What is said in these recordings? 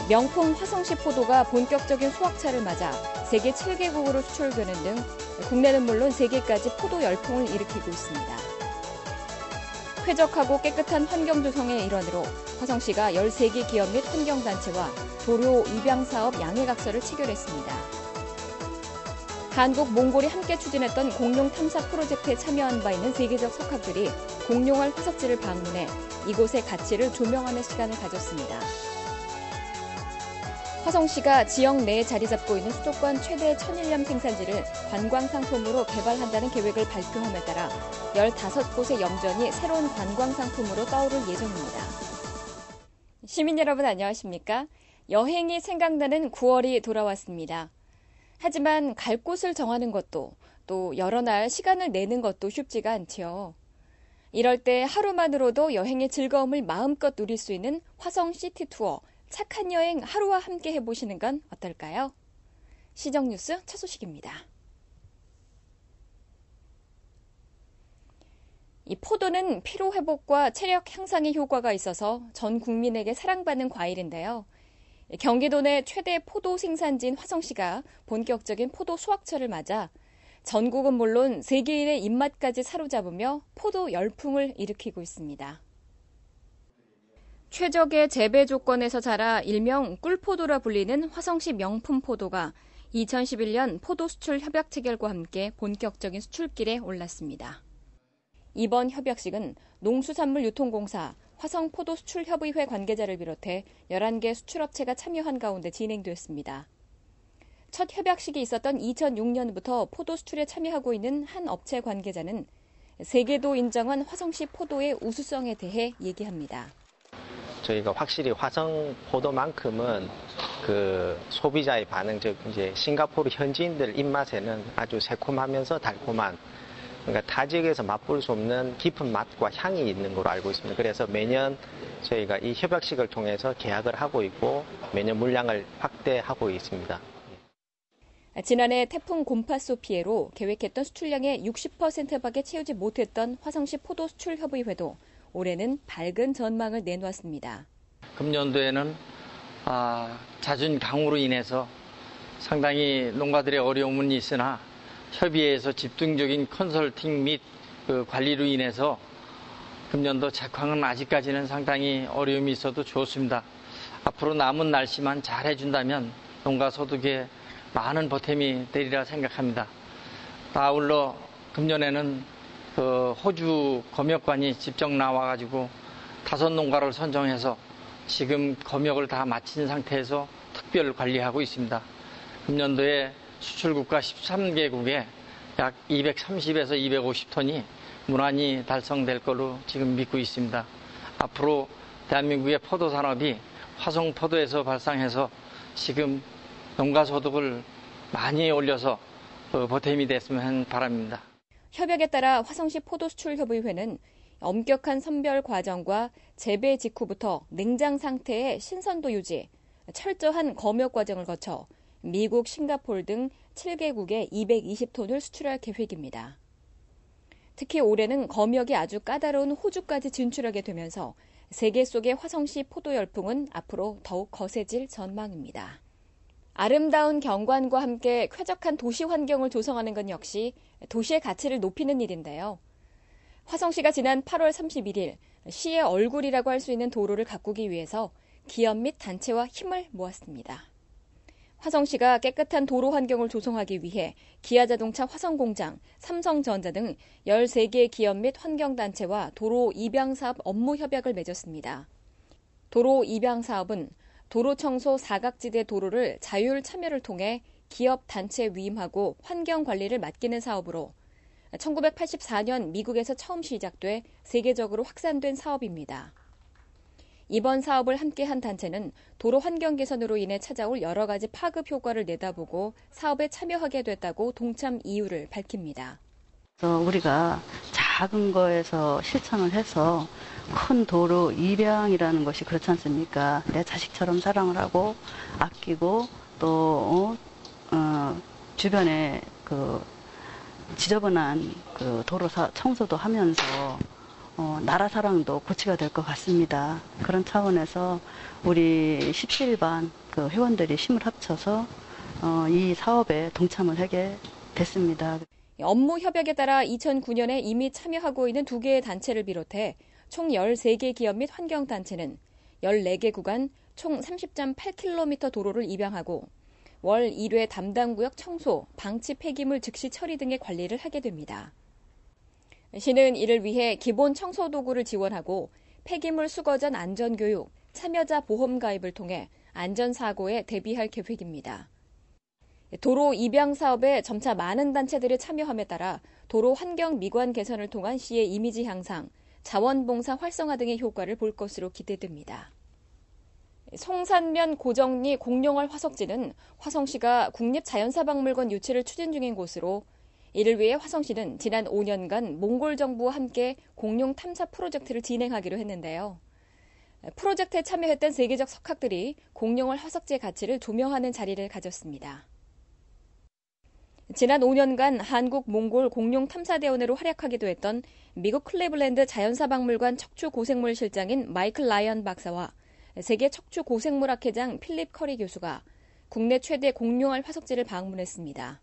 명품 화성시 포도가 본격적인 수확차를 맞아 세계 7개국으로 수출되는 등 국내는 물론 세계까지 포도 열풍을 일으키고 있습니다. 쾌적하고 깨끗한 환경 조성의 일환으로 화성시가 13개 기업 및 환경단체와 도로 입양사업 양해각서를 체결했습니다. 한국, 몽골이 함께 추진했던 공룡 탐사 프로젝트에 참여한 바 있는 세계적 석학들이 공룡알 화석지를 방문해 이곳의 가치를 조명하는 시간을 가졌습니다. 화성시가 지역 내에 자리 잡고 있는 수도권 최대 천일염 생산지를 관광상품으로 개발한다는 계획을 발표함에 따라 15곳의 염전이 새로운 관광상품으로 떠오를 예정입니다. 시민 여러분 안녕하십니까? 여행이 생각나는 9월이 돌아왔습니다. 하지만 갈 곳을 정하는 것도 또 여러 날 시간을 내는 것도 쉽지가 않지요. 이럴 때 하루만으로도 여행의 즐거움을 마음껏 누릴 수 있는 화성 시티 투어 착한 여행 하루와 함께 해보시는 건 어떨까요? 시정뉴스 첫 소식입니다. 이 포도는 피로회복과 체력 향상에 효과가 있어서 전 국민에게 사랑받는 과일인데요. 경기도 내 최대 포도 생산지인 화성시가 본격적인 포도 수확철을 맞아 전국은 물론 세계인의 입맛까지 사로잡으며 포도 열풍을 일으키고 있습니다. 최적의 재배 조건에서 자라 일명 꿀포도라 불리는 화성시 명품 포도가 2011년 포도 수출 협약 체결과 함께 본격적인 수출길에 올랐습니다. 이번 협약식은 농수산물유통공사, 화성포도수출협의회 관계자를 비롯해 11개 수출업체가 참여한 가운데 진행됐습니다. 첫 협약식이 있었던 2006년부터 포도 수출에 참여하고 있는 한 업체 관계자는 세계도 인정한 화성시 포도의 우수성에 대해 얘기합니다. 저희가 확실히 화성 포도만큼은 그 소비자의 반응, 즉 이제 싱가포르 현지인들 입맛에는 아주 새콤하면서 달콤한, 그러니까 타 지역에서 맛볼 수 없는 깊은 맛과 향이 있는 걸로 알고 있습니다. 그래서 매년 저희가 이 협약식을 통해서 계약을 하고 있고 매년 물량을 확대하고 있습니다. 지난해 태풍 곰파소 피해로 계획했던 수출량의 60%밖에 채우지 못했던 화성시 포도수출협의회도 올해는 밝은 전망을 내놓았습니다. 금년도에는 잦은 강우로 인해서 상당히 농가들의 어려움은 있으나 협의회에서 집중적인 컨설팅 및 관리로 인해서 금년도 작황은 아직까지는 상당히 어려움이 있어도 좋습니다. 앞으로 남은 날씨만 잘 해준다면 농가 소득에 많은 보탬이 되리라 생각합니다. 아울러 금년에는 호주 검역관이 직접 나와가지고 5농가를 선정해서 지금 검역을 다 마친 상태에서 특별 관리하고 있습니다. 금년도에 수출국가 13개국에 약 230에서 250톤이 무난히 달성될 걸로 지금 믿고 있습니다. 앞으로 대한민국의 포도 산업이 화성 포도에서 발상해서 지금 농가 소득을 많이 올려서 보탬이 됐으면 바랍니다. 협약에 따라 화성시 포도수출협의회는 엄격한 선별 과정과 재배 직후부터 냉장 상태의 신선도 유지, 철저한 검역 과정을 거쳐 미국, 싱가포르 등 7개국에 220톤을 수출할 계획입니다. 특히 올해는 검역이 아주 까다로운 호주까지 진출하게 되면서 세계 속의 화성시 포도 열풍은 앞으로 더욱 거세질 전망입니다. 아름다운 경관과 함께 쾌적한 도시 환경을 조성하는 건 역시 도시의 가치를 높이는 일인데요. 화성시가 지난 8월 31일 시의 얼굴이라고 할 수 있는 도로를 가꾸기 위해서 기업 및 단체와 힘을 모았습니다. 화성시가 깨끗한 도로 환경을 조성하기 위해 기아자동차 화성공장, 삼성전자 등 13개의 기업 및 환경단체와 도로 입양사업 업무 협약을 맺었습니다. 도로 입양사업은 도로 청소 사각지대 도로를 자율 참여를 통해 기업 단체 위임하고 환경 관리를 맡기는 사업으로 1984년 미국에서 처음 시작돼 세계적으로 확산된 사업입니다. 이번 사업을 함께한 단체는 도로 환경 개선으로 인해 찾아올 여러 가지 파급 효과를 내다보고 사업에 참여하게 됐다고 동참 이유를 밝힙니다. 우리가 작은 거에서 실천을 해서 큰 도로 입양이라는 것이 그렇지 않습니까? 내 자식처럼 사랑을 하고 아끼고 또 주변에 지저분한 도로 청소도 하면서 나라 사랑도 고취가 될 것 같습니다. 그런 차원에서 우리 17반 그 회원들이 힘을 합쳐서 이 사업에 동참을 하게 됐습니다. 업무 협약에 따라 2009년에 이미 참여하고 있는 2개의 단체를 비롯해 총 13개 기업 및 환경단체는 14개 구간 총 30.8km 도로를 입양하고 월 1회 담당 구역 청소, 방치 폐기물 즉시 처리 등의 관리를 하게 됩니다. 시는 이를 위해 기본 청소 도구를 지원하고 폐기물 수거 전 안전교육, 참여자 보험 가입을 통해 안전사고에 대비할 계획입니다. 도로 입양 사업에 점차 많은 단체들이 참여함에 따라 도로 환경 미관 개선을 통한 시의 이미지 향상, 자원봉사 활성화 등의 효과를 볼 것으로 기대됩니다. 송산면 고정리 공룡월 화석지는 화성시가 국립자연사박물관 유치를 추진 중인 곳으로 이를 위해 화성시는 지난 5년간 몽골 정부와 함께 공룡 탐사 프로젝트를 진행하기로 했는데요. 프로젝트에 참여했던 세계적 석학들이 공룡월 화석지의 가치를 조명하는 자리를 가졌습니다. 지난 5년간 한국-몽골 공룡탐사대원으로 활약하기도 했던 미국 클리블랜드 자연사박물관 척추고생물 실장인 마이클 라이언 박사와 세계 척추고생물학회장 필립 커리 교수가 국내 최대 공룡월 화석지를 방문했습니다.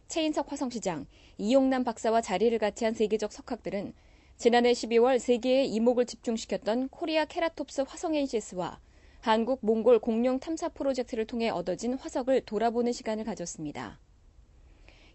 최인석 화성시장, 이용남 박사와 자리를 같이 한 세계적 석학들은 지난해 12월 세계의 이목을 집중시켰던 코리아 케라톱스 화성엔시스와 한국-몽골 공룡 탐사 프로젝트를 통해 얻어진 화석을 돌아보는 시간을 가졌습니다.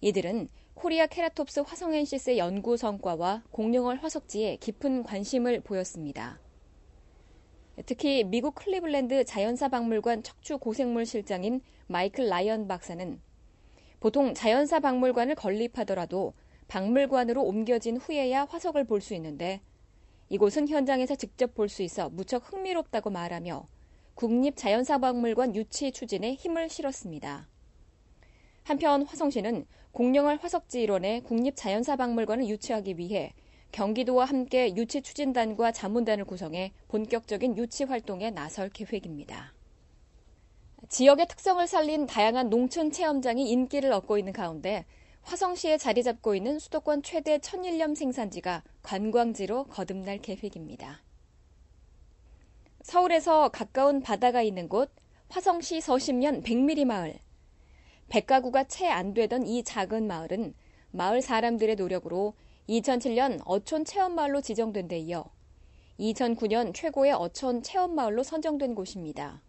이들은 코리아 케라톱스 화성엔시스의 연구 성과와 공룡월 화석지에 깊은 관심을 보였습니다. 특히 미국 클리블랜드 자연사박물관 척추고생물 실장인 마이클 라이언 박사는 보통 자연사박물관을 건립하더라도 박물관으로 옮겨진 후에야 화석을 볼 수 있는데 이곳은 현장에서 직접 볼 수 있어 무척 흥미롭다고 말하며 국립자연사박물관 유치 추진에 힘을 실었습니다. 한편 화성시는 공룡월 화석지 일원의 국립자연사박물관을 유치하기 위해 경기도와 함께 유치 추진단과 자문단을 구성해 본격적인 유치 활동에 나설 계획입니다. 지역의 특성을 살린 다양한 농촌 체험장이 인기를 얻고 있는 가운데 화성시에 자리 잡고 있는 수도권 최대 천일염 생산지가 관광지로 거듭날 계획입니다. 서울에서 가까운 바다가 있는 곳 화성시 서심면 백미리 마을. 100가구가 채 안 되던 이 작은 마을은 마을 사람들의 노력으로 2007년 어촌 체험마을로 지정된 데 이어 2009년 최고의 어촌 체험마을로 선정된 곳입니다.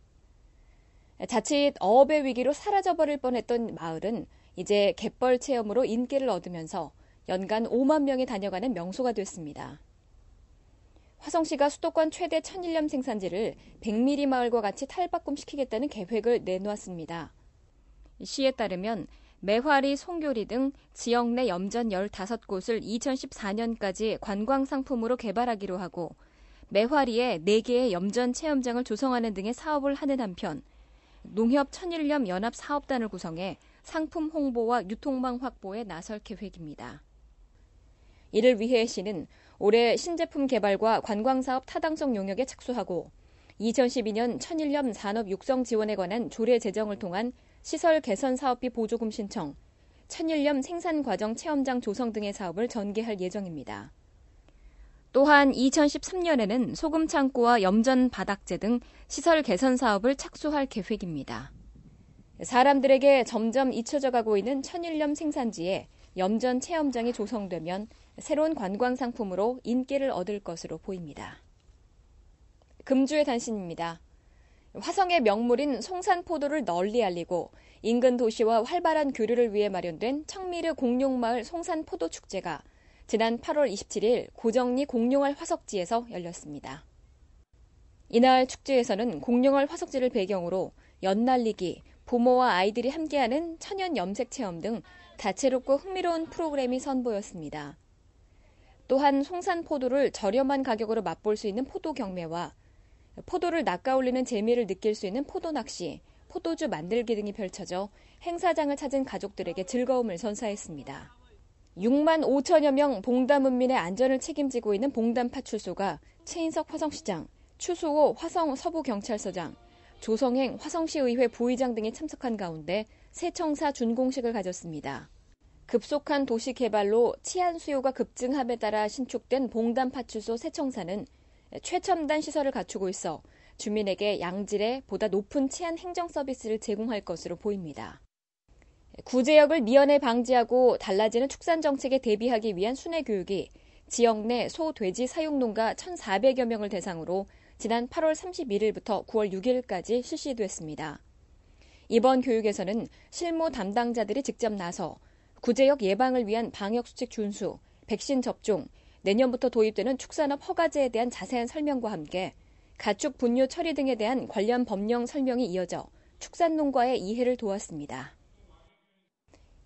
자칫 어업의 위기로 사라져버릴 뻔했던 마을은 이제 갯벌 체험으로 인기를 얻으면서 연간 5만 명이 다녀가는 명소가 됐습니다. 화성시가 수도권 최대 천일염 생산지를 백미리 마을과 같이 탈바꿈시키겠다는 계획을 내놓았습니다. 시에 따르면 매화리, 송교리 등 지역 내 염전 15곳을 2014년까지 관광상품으로 개발하기로 하고 매화리에 4개의 염전 체험장을 조성하는 등의 사업을 하는 한편 농협 천일염 연합사업단을 구성해 상품 홍보와 유통망 확보에 나설 계획입니다. 이를 위해 시는 올해 신제품 개발과 관광사업 타당성 용역에 착수하고 2012년 천일염 산업 육성 지원에 관한 조례 제정을 통한 시설 개선 사업비 보조금 신청, 천일염 생산 과정 체험장 조성 등의 사업을 전개할 예정입니다. 또한 2013년에는 소금 창고와 염전 바닥재 등 시설 개선 사업을 착수할 계획입니다. 사람들에게 점점 잊혀져 가고 있는 천일염 생산지에 염전 체험장이 조성되면 새로운 관광 상품으로 인기를 얻을 것으로 보입니다. 금주의 단신입니다. 화성의 명물인 송산포도를 널리 알리고 인근 도시와 활발한 교류를 위해 마련된 청미르 공룡마을 송산포도축제가 지난 8월 27일 고정리 공룡월 화석지에서 열렸습니다. 이날 축제에서는 공룡월 화석지를 배경으로 연날리기, 부모와 아이들이 함께하는 천연 염색 체험 등 다채롭고 흥미로운 프로그램이 선보였습니다. 또한 송산포도를 저렴한 가격으로 맛볼 수 있는 포도 경매와 포도를 낚아올리는 재미를 느낄 수 있는 포도 낚시, 포도주 만들기 등이 펼쳐져 행사장을 찾은 가족들에게 즐거움을 선사했습니다. 6만 5천여 명 봉담은민의 안전을 책임지고 있는 봉담파출소가 최인석 화성시장, 추수호 화성 서부경찰서장, 조성행 화성시의회 부의장 등이 참석한 가운데 새청사 준공식을 가졌습니다. 급속한 도시 개발로 치안 수요가 급증함에 따라 신축된 봉담파출소 새청사는 최첨단 시설을 갖추고 있어 주민에게 양질의 보다 높은 치안 행정 서비스를 제공할 것으로 보입니다. 구제역을 미연에 방지하고 달라지는 축산 정책에 대비하기 위한 순회 교육이 지역 내 소, 돼지 사육농가 1,400여 명을 대상으로 지난 8월 31일부터 9월 6일까지 실시됐습니다. 이번 교육에서는 실무 담당자들이 직접 나서 구제역 예방을 위한 방역수칙 준수, 백신 접종, 내년부터 도입되는 축산업 허가제에 대한 자세한 설명과 함께 가축 분뇨 처리 등에 대한 관련 법령 설명이 이어져 축산농가의 이해를 도왔습니다.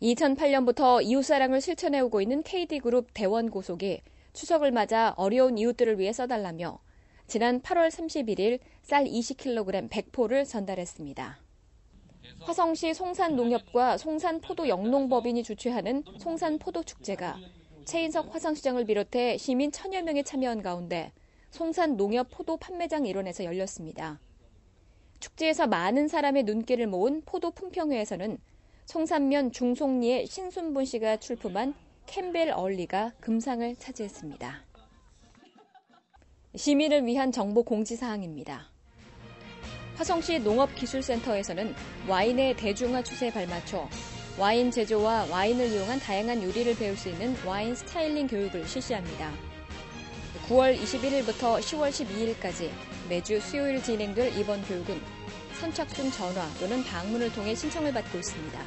2008년부터 이웃사랑을 실천해오고 있는 KD그룹 대원고속이 추석을 맞아 어려운 이웃들을 위해 써달라며 지난 8월 31일 쌀 20kg 100포를 전달했습니다. 화성시 송산농협과 송산포도영농법인이 주최하는 송산포도축제가 최인석 화성시장을 비롯해 시민 1,000여 명이 참여한 가운데 송산농협 포도 판매장 일원에서 열렸습니다. 축제에서 많은 사람의 눈길을 모은 포도 품평회에서는 송산면 중송리의 신순분 씨가 출품한 캠벨 얼리가 금상을 차지했습니다. 시민을 위한 정보 공지사항입니다. 화성시 농업기술센터에서는 와인의 대중화 추세에 발맞춰 와인 제조와 와인을 이용한 다양한 요리를 배울 수 있는 와인 스타일링 교육을 실시합니다. 9월 21일부터 10월 12일까지 매주 수요일 진행될 이번 교육은 선착순 전화 또는 방문을 통해 신청을 받고 있습니다.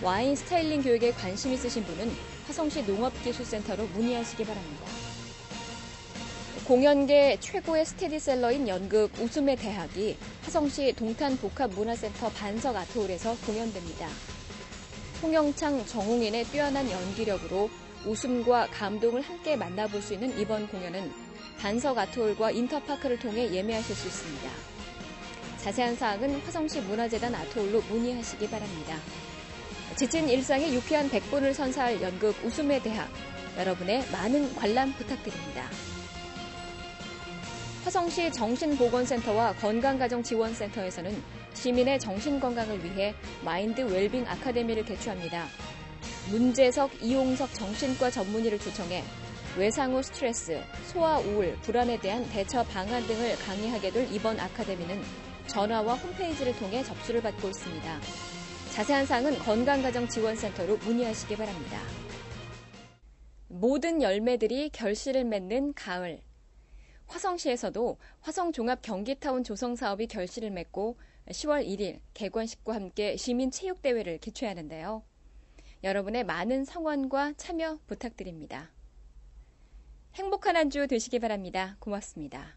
와인 스타일링 교육에 관심 있으신 분은 화성시 농업기술센터로 문의하시기 바랍니다. 공연계 최고의 스테디셀러인 연극 웃음의 대학이 화성시 동탄복합문화센터 반석 아트홀에서 공연됩니다. 송영창, 정웅인의 뛰어난 연기력으로 웃음과 감동을 함께 만나볼 수 있는 이번 공연은 반석 아트홀과 인터파크를 통해 예매하실 수 있습니다. 자세한 사항은 화성시 문화재단 아트홀로 문의하시기 바랍니다. 지친 일상의 유쾌한 100분을 선사할 연극 웃음의 대학, 여러분의 많은 관람 부탁드립니다. 화성시 정신보건센터와 건강가정지원센터에서는 시민의 정신건강을 위해 마인드 웰빙 아카데미를 개최합니다. 문재석, 이용석 정신과 전문의를 초청해 외상 후 스트레스, 소아 우울, 불안에 대한 대처 방안 등을 강의하게 될 이번 아카데미는 전화와 홈페이지를 통해 접수를 받고 있습니다. 자세한 사항은 건강가정지원센터로 문의하시기 바랍니다. 모든 열매들이 결실을 맺는 가을. 화성시에서도 화성종합경기타운 조성 사업이 결실을 맺고 10월 1일 개관식과 함께 시민체육대회를 개최하는데요. 여러분의 많은 성원과 참여 부탁드립니다. 행복한 한 주 되시기 바랍니다. 고맙습니다.